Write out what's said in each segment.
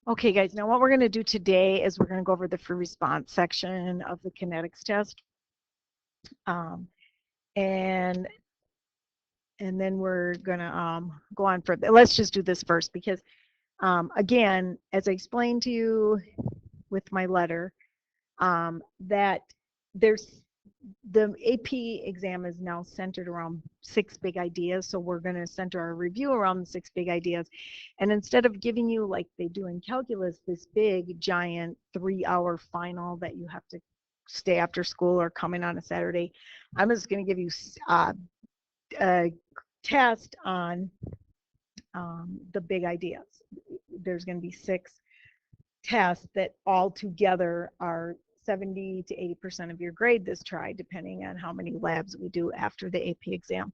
Okay, guys, now what we're going to do today is we're going to go over the free response section of the kinetics test. Um, and and then we're going to go on further. Let's just do this first because, again, as I explained to you with my letter, that there's the AP exam is now centered around 6 big ideas. So we're going to center our review around the 6 big ideas. And instead of giving you, like they do in calculus, this big, giant 3-hour final that you have to stay after school or come in on a Saturday, I'm just going to give you a test on the big ideas. There's going to be 6 tests that all together are 70 to 80% of your grade this try, depending on how many labs we do after the AP exam.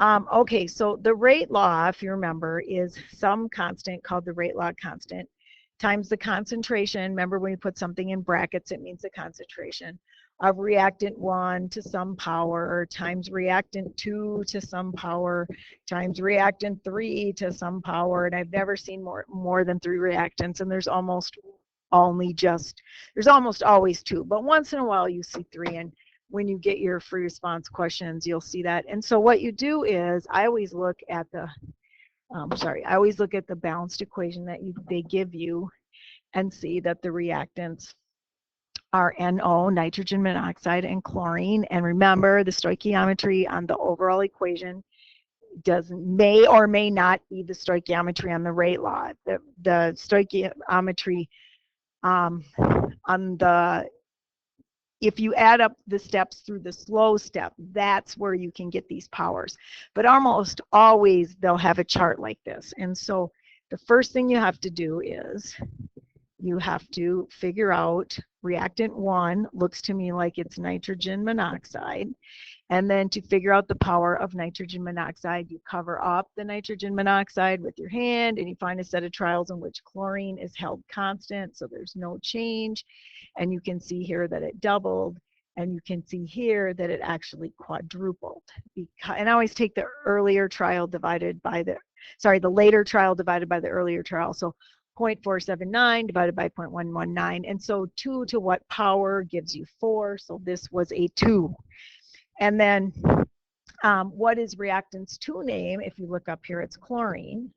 Okay, so the rate law, if you remember, is some constant called the rate law constant times the concentration. Remember, when you put something in brackets, it means the concentration of reactant 1 to some power times reactant 2 to some power times reactant 3 to some power. And I've never seen more than 3 reactants, and there's almost always 2, but once in a while you see 3. And when you get your free response questions, you'll see that. And so what you do is I always look at the balanced equation that they give you and see that the reactants are NO, nitrogen monoxide, and chlorine. And remember, the stoichiometry on the overall equation may or may not be the stoichiometry on the rate law. The stoichiometry on the if you add up the steps through the slow step, that's where you can get these powers. But almost always they'll have a chart like this. And so the first thing you have to do is you have to figure out reactant 1 looks to me like it's nitrogen monoxide. And then to figure out the power of nitrogen monoxide, you cover up the nitrogen monoxide with your hand and you find a set of trials in which chlorine is held constant, so there's no change. And you can see here that it doubled, and you can see here that it actually quadrupled. And I always take the earlier trial divided by the later trial divided by the earlier trial. So 0.479 divided by 0.119. And so 2 to what power gives you 4? So this was a 2. And then what is reactants 2 name? If you look up here, it's chlorine.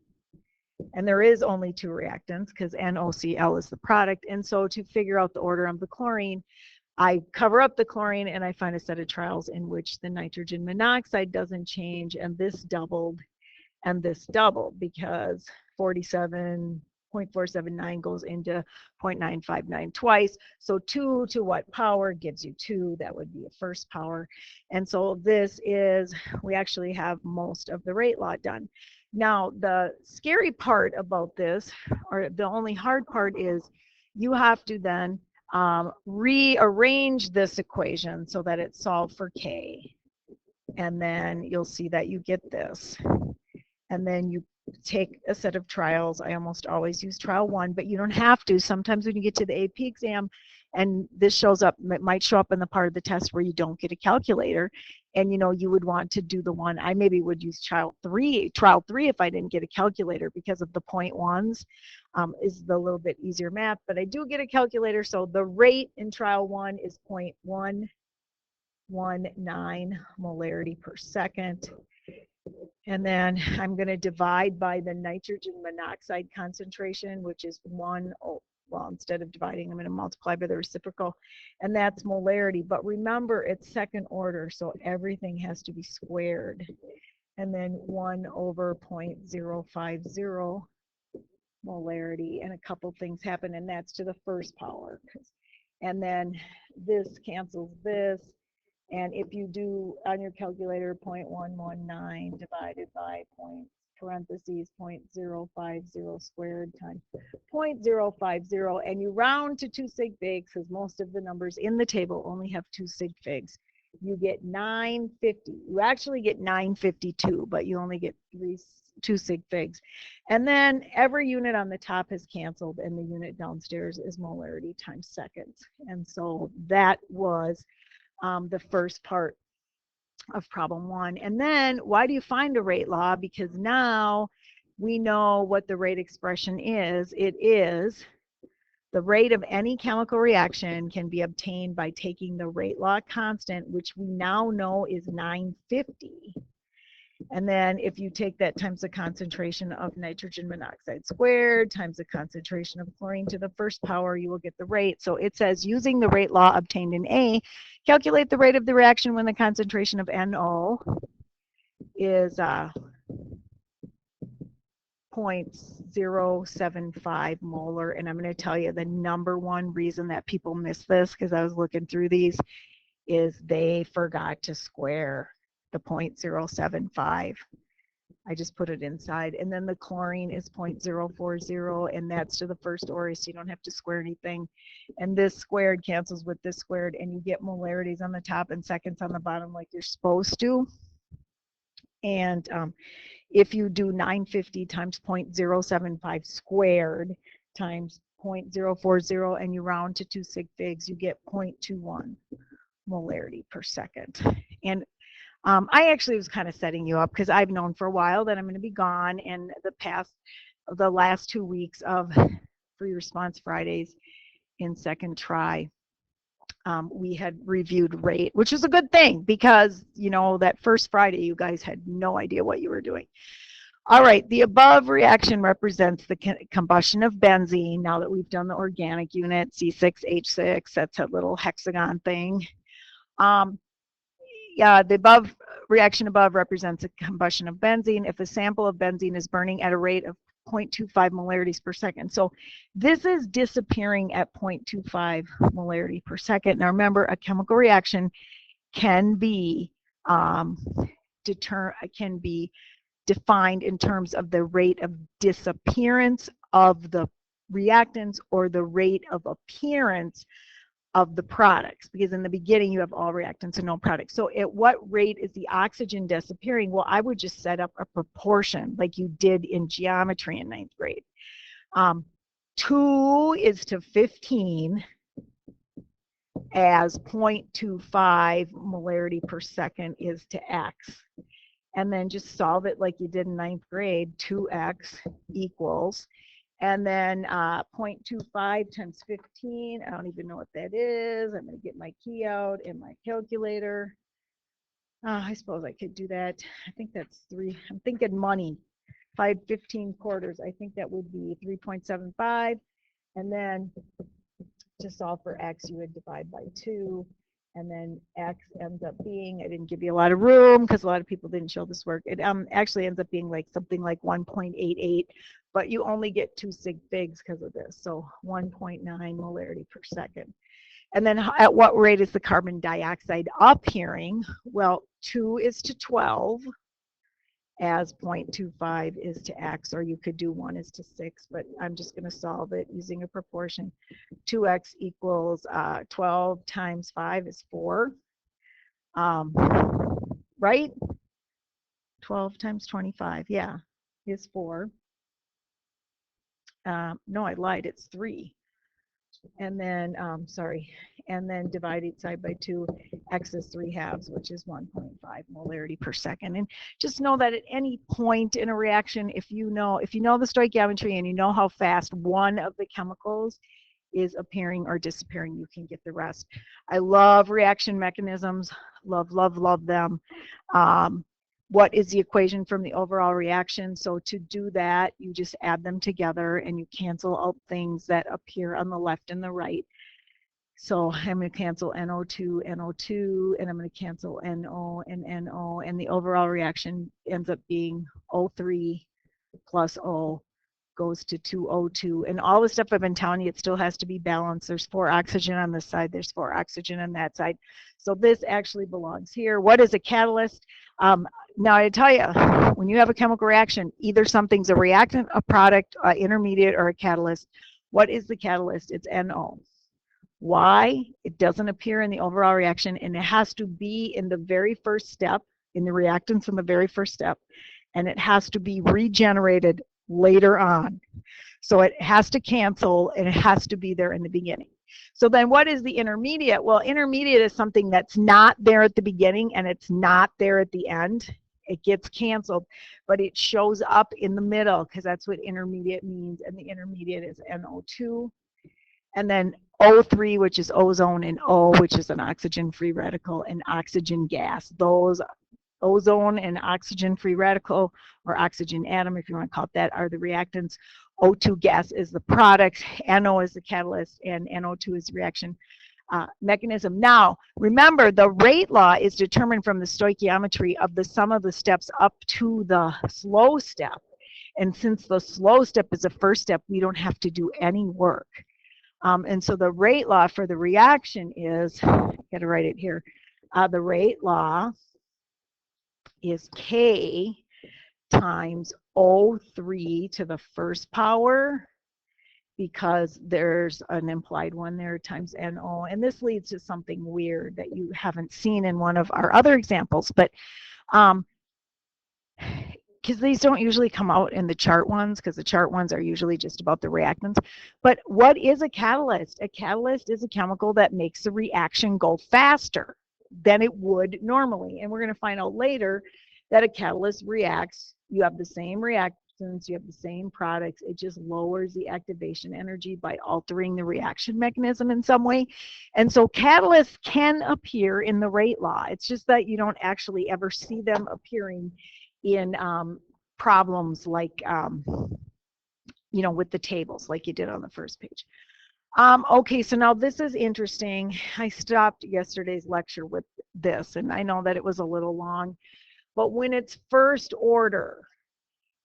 And there is only 2 reactants because NOCl is the product. And so to figure out the order of the chlorine, I cover up the chlorine and I find a set of trials in which the nitrogen monoxide doesn't change, and this doubled and this doubled because 0.479 goes into 0.959 twice. So 2 to what power gives you 2? That would be a first power. And so this is, we actually have most of the rate law done. Now, the scary part about this, or the only hard part, is you have to then rearrange this equation so that it's solved for K. And then you'll see that you get this. And then you take a set of trials. I almost always use trial 1, but you don't have to. Sometimes when you get to the AP exam and this shows up, it might show up in the part of the test where you don't get a calculator, and you would want to do the one. I maybe would use trial 3 if I didn't get a calculator, because of the 0.1s is the little bit easier math, but I do get a calculator. So the rate in trial 1 is 0.119 molarity per second. And then I'm going to divide by the nitrogen monoxide concentration, which is 1. Well, instead of dividing, I'm going to multiply by the reciprocal, and that's molarity. But remember, it's second order, so everything has to be squared. And then 1 over 0.050 molarity, and a couple things happen, and that's to the first power. And then this cancels this. And if you do on your calculator 0.119 divided by parentheses 0.050 squared times 0.050, and you round to 2 sig figs, because most of the numbers in the table only have 2 sig figs, you get 950. You actually get 952, but you only get 2 sig figs. And then every unit on the top is canceled, and the unit downstairs is molarity times seconds. And so that was the first part of problem 1. And then why do you find a rate law? Because now we know what the rate expression is. It is the rate of any chemical reaction can be obtained by taking the rate law constant, which we now know is 950. And then if you take that times the concentration of nitrogen monoxide squared times the concentration of chlorine to the first power, you will get the rate. So it says, using the rate law obtained in A, calculate the rate of the reaction when the concentration of NO is 0.075 molar. And I'm going to tell you the number one reason that people miss this, because I was looking through these, is they forgot to square the 0.075. I just put it inside. And then the chlorine is 0.040, and that's to the first order, so you don't have to square anything. And this squared cancels with this squared, and you get molarities on the top and seconds on the bottom like you're supposed to. And if you do 950 times 0.075 squared times 0.040 and you round to 2 sig figs, you get 0.21 molarity per second. And I actually was kind of setting you up because I've known for a while that I'm going to be gone, and the last 2 weeks of Free Response Fridays in second try, we had reviewed rate, which is a good thing because, you know, that first Friday you guys had no idea what you were doing. All right, the above reaction represents the combustion of benzene. Now that we've done the organic unit, C6H6, that's a little hexagon thing. Yeah, the above reaction above represents a combustion of benzene if a sample of benzene is burning at a rate of 0.25 molarities per second. So this is disappearing at 0.25 molarity per second. Now remember, a chemical reaction can be defined in terms of the rate of disappearance of the reactants or the rate of appearance of the products, because in the beginning you have all reactants and no products. So at what rate is the oxygen disappearing? Well, I would just set up a proportion like you did in geometry in 9th grade. 2 is to 15 as 0.25 molarity per second is to X. And then just solve it like you did in 9th grade. 2X equals, and then 0.25 times 15, I don't even know what that is. I'm going to get my key out and my calculator. I suppose I could do that. I think that's 3. I'm thinking money. 15 quarters. I think that would be 3.75. And then to solve for X, you would divide by 2. And then X ends up being, I didn't give you a lot of room because a lot of people didn't show this work. It actually ends up being like something like 1.88, but you only get 2 sig figs because of this. So 1.9 molarity per second. And then at what rate is the carbon dioxide appearing? Well, 2 is to 12 as 0.25 is to X, or you could do 1 is to 6, but I'm just going to solve it using a proportion. 2X equals 12 times 5 is 4, right? 12 times 25, yeah, is 4. No, I lied, it's 3. And then, sorry, and then divide each side by 2, X is 3/2, which is 1.5 molarity per second. And just know that at any point in a reaction, if you know the stoichiometry and you know how fast one of the chemicals is appearing or disappearing, you can get the rest. I love reaction mechanisms, love, love, love them. What is the equation from the overall reaction? So to do that, you just add them together and you cancel out things that appear on the left and the right. So I'm going to cancel NO2, NO2, and I'm going to cancel NO and NO, and the overall reaction ends up being O3 plus O goes to 2O2. And all the stuff I've been telling you, it still has to be balanced. There's 4 oxygen on this side, there's 4 oxygen on that side. So this actually belongs here. What is a catalyst? Now I tell you, when you have a chemical reaction, either something's a reactant, a product, an intermediate, or a catalyst. What is the catalyst? It's NO. Why? It doesn't appear in the overall reaction, and it has to be in the very first step, in the reactants in the very first step, and it has to be regenerated later on. So it has to cancel, and it has to be there in the beginning. So then what is the intermediate? Well, intermediate is something that's not there at the beginning and it's not there at the end. it gets canceled, but it shows up in the middle because that's what intermediate means, and the intermediate is NO2. And then O3, which is ozone, and O, which is an oxygen-free radical, and oxygen gas. Those ozone and oxygen-free radical, or oxygen atom, if you want to call it that, are the reactants. O2 gas is the product, NO is the catalyst, and NO2 is the reaction mechanism. Now, remember, the rate law is determined from the stoichiometry of the sum of the steps up to the slow step. And since the slow step is the first step, we don't have to do any work. And so the rate law for the reaction is, I got to write it here, the rate law is K times O3 to the first power, because there's an implied one there, times NO. And this leads to something weird that you haven't seen in one of our other examples, but because these don't usually come out in the chart ones, because the chart ones are usually just about the reactants. But what is a catalyst? A catalyst is a chemical that makes the reaction go faster than it would normally. And we're going to find out later that a catalyst reacts, you have the same reactants, you have the same products, it just lowers the activation energy by altering the reaction mechanism in some way. And so catalysts can appear in the rate law. It's just that you don't actually ever see them appearing in problems like, you know, with the tables like you did on the first page. Okay, so now this is interesting. I stopped yesterday's lecture with this, and I know that it was a little long, but when it's first order,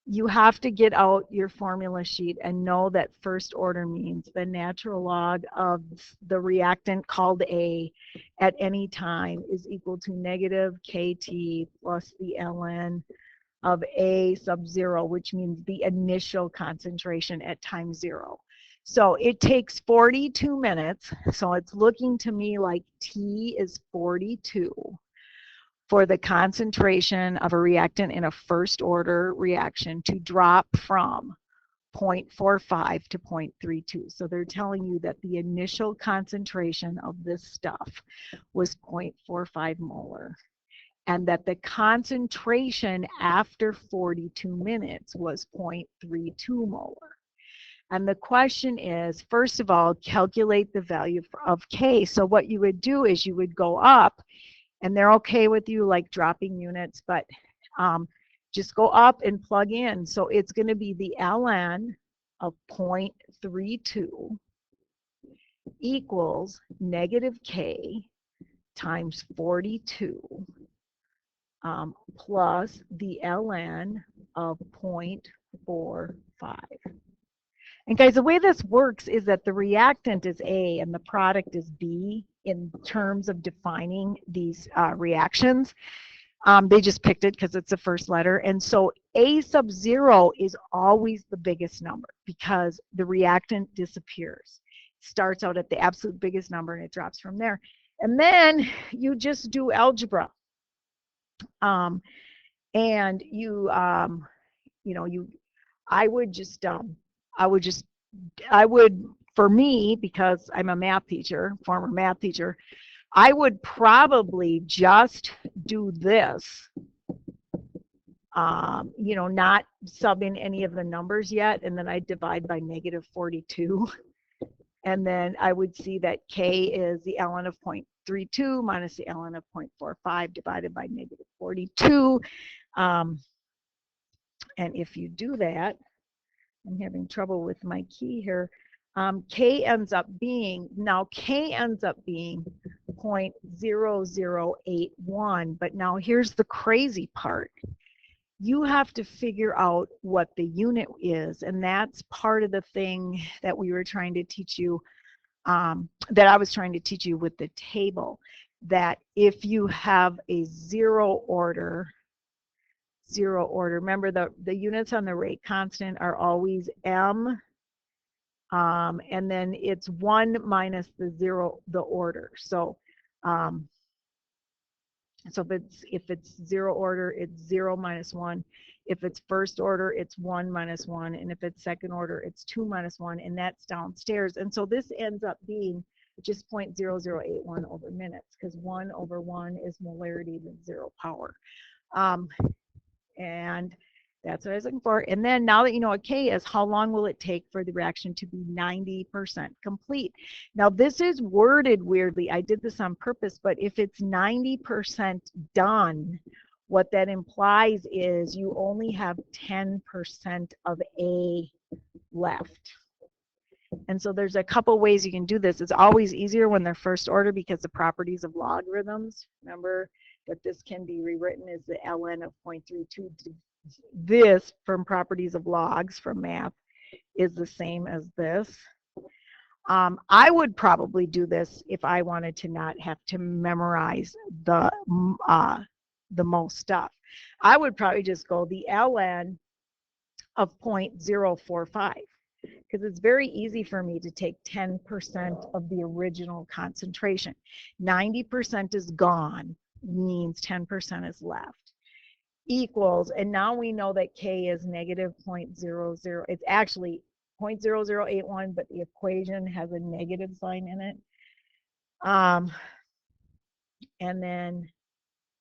you have to get out your formula sheet and know that first order means the natural log of the reactant called A at any time is equal to negative KT plus the ln of A sub 0, which means the initial concentration at time 0. So it takes 42 minutes. So it's looking to me like T is 42 for the concentration of a reactant in a first order reaction to drop from 0.45 to 0.32. So they're telling you that the initial concentration of this stuff was 0.45 molar, and that the concentration after 42 minutes was 0.32 molar. And the question is, first of all, calculate the value of K. So what you would do is you would go up, and they're okay with you like dropping units, but just go up and plug in. So it's going to be the ln of 0.32 equals negative K times 42 plus the ln of 0.45. And guys, the way this works is that the reactant is A and the product is B in terms of defining these reactions. They just picked it because it's the first letter. And so A sub 0 is always the biggest number because the reactant disappears. It starts out at the absolute biggest number and it drops from there. And then you just do algebra. And you, you know, I would, for me, because I'm a math teacher, former math teacher, I would probably just do this, you know, not sub in any of the numbers yet, and then I divide by negative 42. And then I would see that K is the ln of 0.32 minus the ln of 0.45 divided by negative 42. And if you do that, I'm having trouble with my key here. K ends up being 0.0081, but now here's the crazy part. You have to figure out what the unit is, and that's part of the thing that we were trying to teach you, that I was trying to teach you with the table, that if you have a zero order, remember the units on the rate constant are always M, and then it's 1 minus the order. So so if it's zero order, it's 0 minus 1. If it's first order, it's 1 minus 1. And if it's second order, it's 2 minus 1. And that's downstairs. And so this ends up being just 0.0081 over minutes, because 1 over 1 is molarity with 0 power. And that's what I was looking for. And then now that you know what K is, how long will it take for the reaction to be 90% complete? Now this is worded weirdly. I did this on purpose, but if it's 90% done, what that implies is you only have 10% of A left. And so there's a couple ways you can do this. It's always easier when they're first order because the properties of logarithms, remember that this can be rewritten as the ln of 0.32. This from properties of logs from math is the same as this. I would probably do this if I wanted to not have to memorize the most stuff. I would probably just go the ln of 0.045. Because it's very easy for me to take 10% of the original concentration. 90% is gone, means 10% is left. Equals, and now we know that K is negative 0.00. It's actually 0.0081, but the equation has a negative sign in it. And then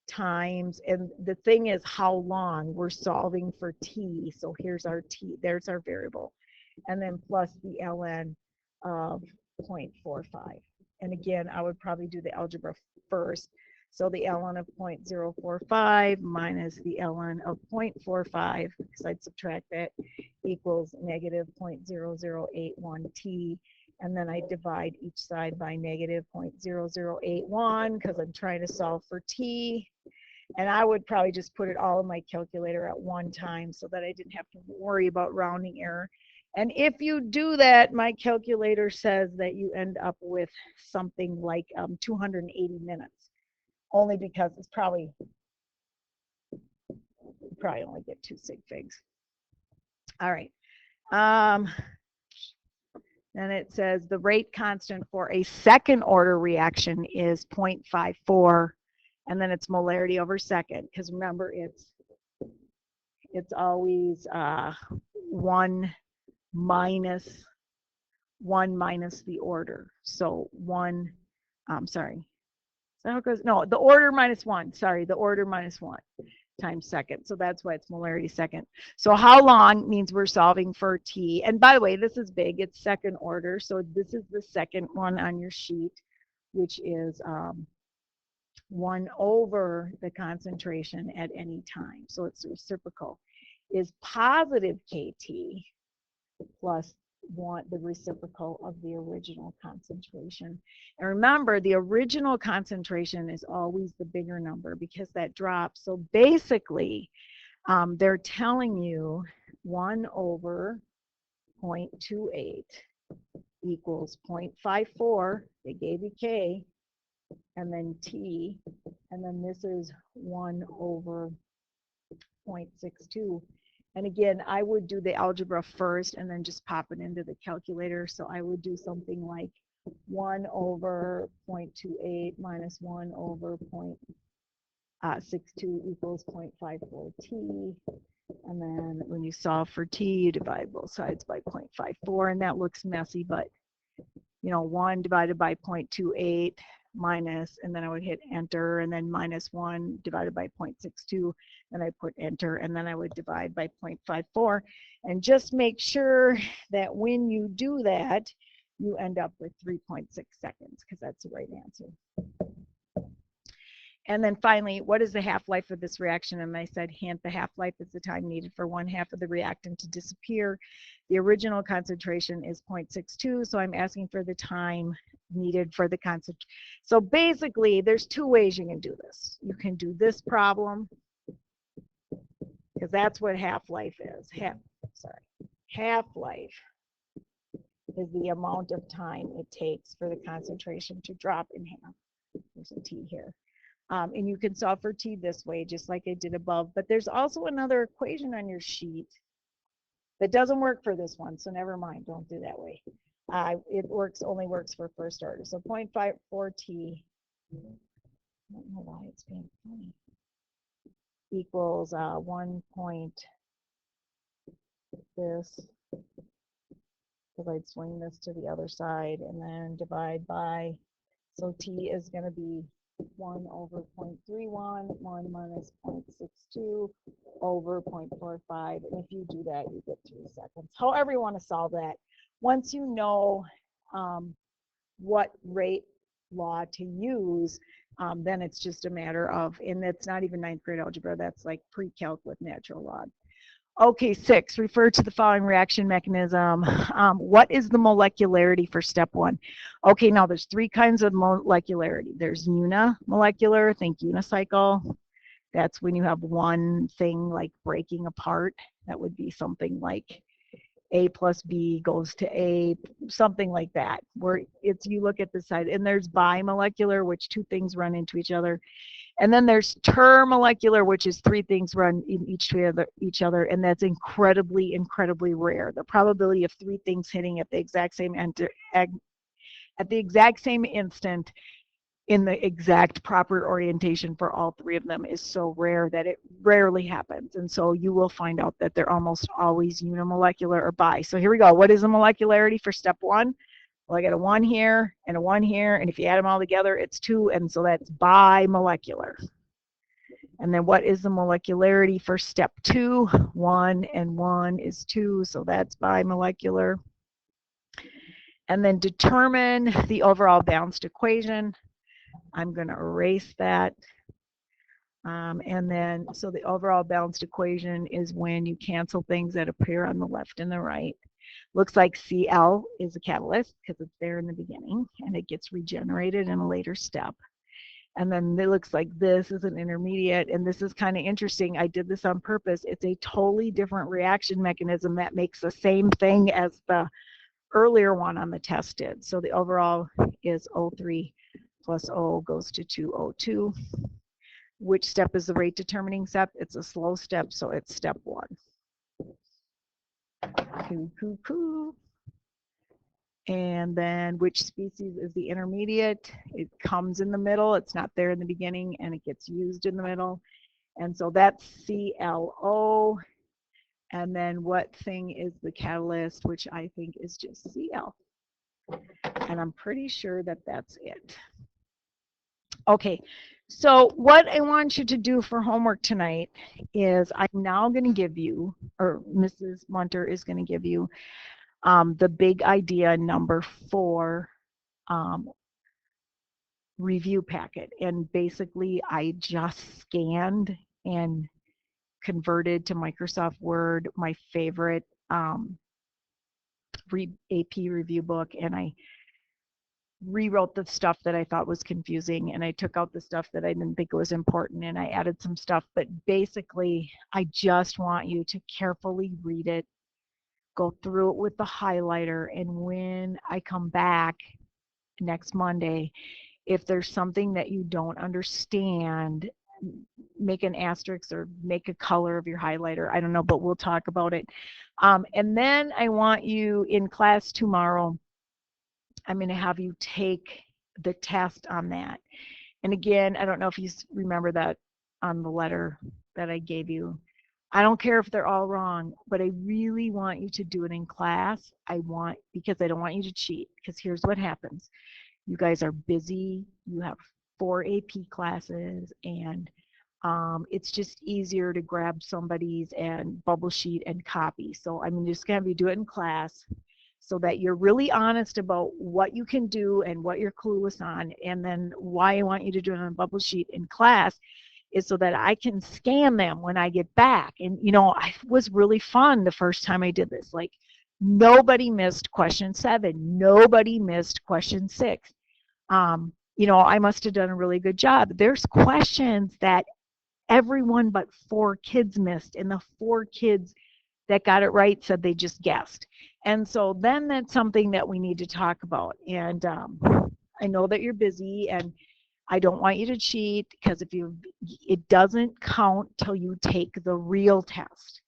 times, and the thing is how long we're solving for T. So here's our T, there's our variable. And then plus the ln of 0.45. And again, I would probably do the algebra first. So the ln of 0.045 minus the ln of 0.45, because I'd subtract that, equals negative 0.0081 t. And then I divide each side by negative 0.0081 because I'm trying to solve for t. And I would probably just put it all in my calculator at one time so that I didn't have to worry about rounding error. And if you do that, my calculator says that you end up with something like 280 minutes, only because it's probably only get 2 sig figs. All right. Then it says the rate constant for a second order reaction is 0.54, and then it's molarity over second, because remember it's always 1 minus the order. So 1, sorry. Is that how it goes? No, the order minus 1. Sorry, the order minus 1 times second. So that's why it's molarity second. So how long means we're solving for T. And by the way, this is big. It's second order. So this is the second one on your sheet, which is 1 over the concentration at any time. So it's reciprocal. Is positive KT plus the reciprocal of the original concentration. And remember, the original concentration is always the bigger number because that drops. So basically, they're telling you 1 over 0.28 equals 0.54. They gave you K, and then T, and then this is 1 over 0.62. And again, I would do the algebra first and then just pop it into the calculator. So I would do something like 1 over 0.28 minus 1 over 0.62 equals 0.54 t. And then when you solve for t, you divide both sides by 0.54. And that looks messy, but 1 divided by 0.28 minus, and then I would hit enter, and then minus 1 divided by 0.62, and I put enter, and then I would divide by 0.54, and just make sure that when you do that, you end up with 3.6 seconds, because that's the right answer. And then finally, what is the half-life of this reaction? And I said, hint, the half-life is the time needed for 1/2 of the reactant to disappear. The original concentration is 0.62, so I'm asking for the time needed for the concentration. So basically, there's 2 ways you can do this. You can do this problem, because that's what half-life is. Half-life is the amount of time it takes for the concentration to drop in half. There's a T here. And you can solve for T this way, just like I did above. But there's also another equation on your sheet that doesn't work for this one, so never mind. Don't do that way. It only works for first order. So 0.54 T, I don't know why it's being funny, equals 1 point this, because I'd swing this to the other side, and then divide by, so T is going to be 1 over 0.31, 1 minus 0.62, over 0.45. And if you do that, you get 3 seconds. However you want to solve that. Once you know what rate law to use, then it's just a matter of, and it's not even 9th grade algebra, that's like pre-calc with natural log. Okay, 6, refer to the following reaction mechanism. What is the molecularity for step 1? Okay, now there's 3 kinds of molecularity. There's unimolecular, think unicycle. That's when you have one thing like breaking apart. That would be something like A plus B goes to A, something like that, where it's, you look at the side. And there's bimolecular, which 2 things run into each other. And then there's termolecular, which is 3 things run in each other, and that's incredibly, incredibly rare. The probability of 3 things hitting at the exact same instant in the exact proper orientation for all 3 of them is so rare that it rarely happens. And so you will find out that they're almost always unimolecular or bi. So here we go. What is the molecularity for step 1? Well, I got a 1 here and a 1 here, and if you add them all together, it's 2, and so that's bimolecular. And then what is the molecularity for step 2? 1 and 1 is 2, so that's bimolecular. And then determine the overall balanced equation. I'm going to erase that. And then, so the overall balanced equation is when you cancel things that appear on the left and the right. Looks like Cl is a catalyst because it's there in the beginning, and it gets regenerated in a later step. And then it looks like this is an intermediate, and this is kind of interesting. I did this on purpose. It's a totally different reaction mechanism that makes the same thing as the earlier one on the test did. So the overall is O3 plus O goes to 2O2. Which step is the rate determining step? It's a slow step, so it's step 1. Coo. And then which species is the intermediate? It comes in the middle. It's not there in the beginning, and it gets used in the middle. And so that's ClO. And then what thing is the catalyst, which I think is just Cl. And I'm pretty sure that that's it. Okay, so what I want you to do for homework tonight is I'm now going to give you, or Mrs. Munter is going to give you, the big idea number 4 review packet. And basically I just scanned and converted to Microsoft Word my favorite AP review book, and I rewrote the stuff that I thought was confusing, and I took out the stuff that I didn't think was important, and I added some stuff. But basically I just want you to carefully read it, go through it with the highlighter, and when I come back next Monday, if there's something that you don't understand, make an asterisk or make a color of your highlighter. I don't know, but we'll talk about it. And then I want you in class tomorrow, I'm going to have you take the test on that. And again, I don't know if you remember that on the letter that I gave you. I don't care if they're all wrong, but I really want you to do it in class. Because I don't want you to cheat, because here's what happens. You guys are busy. You have 4 AP classes, and it's just easier to grab somebody's and bubble sheet and copy. So I'm just going to have you do it in class, so that you're really honest about what you can do and what you're clueless on. And then why I want you to do it on a bubble sheet in class is so that I can scan them when I get back. And, you know, it was really fun the first time I did this. Like, nobody missed question 7. Nobody missed question 6. You know, I must have done a really good job. There's questions that everyone but 4 kids missed, and the 4 kids that got it right said they just guessed. And so then that's something that we need to talk about. And I know that you're busy, and I don't want you to cheat, because it doesn't count till you take the real test.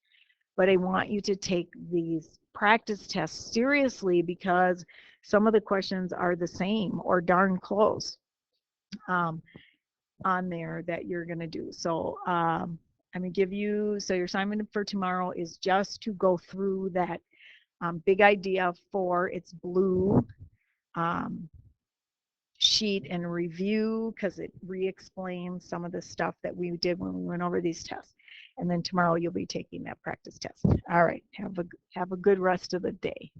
But I want you to take these practice tests seriously, because some of the questions are the same or darn close on there that you're going to do. So I'm going to give you, so your assignment for tomorrow is just to go through that big idea 4, it's blue sheet, and review, because it re-explains some of the stuff that we did when we went over these tests. And then tomorrow you'll be taking that practice test. All right. Have a good rest of the day.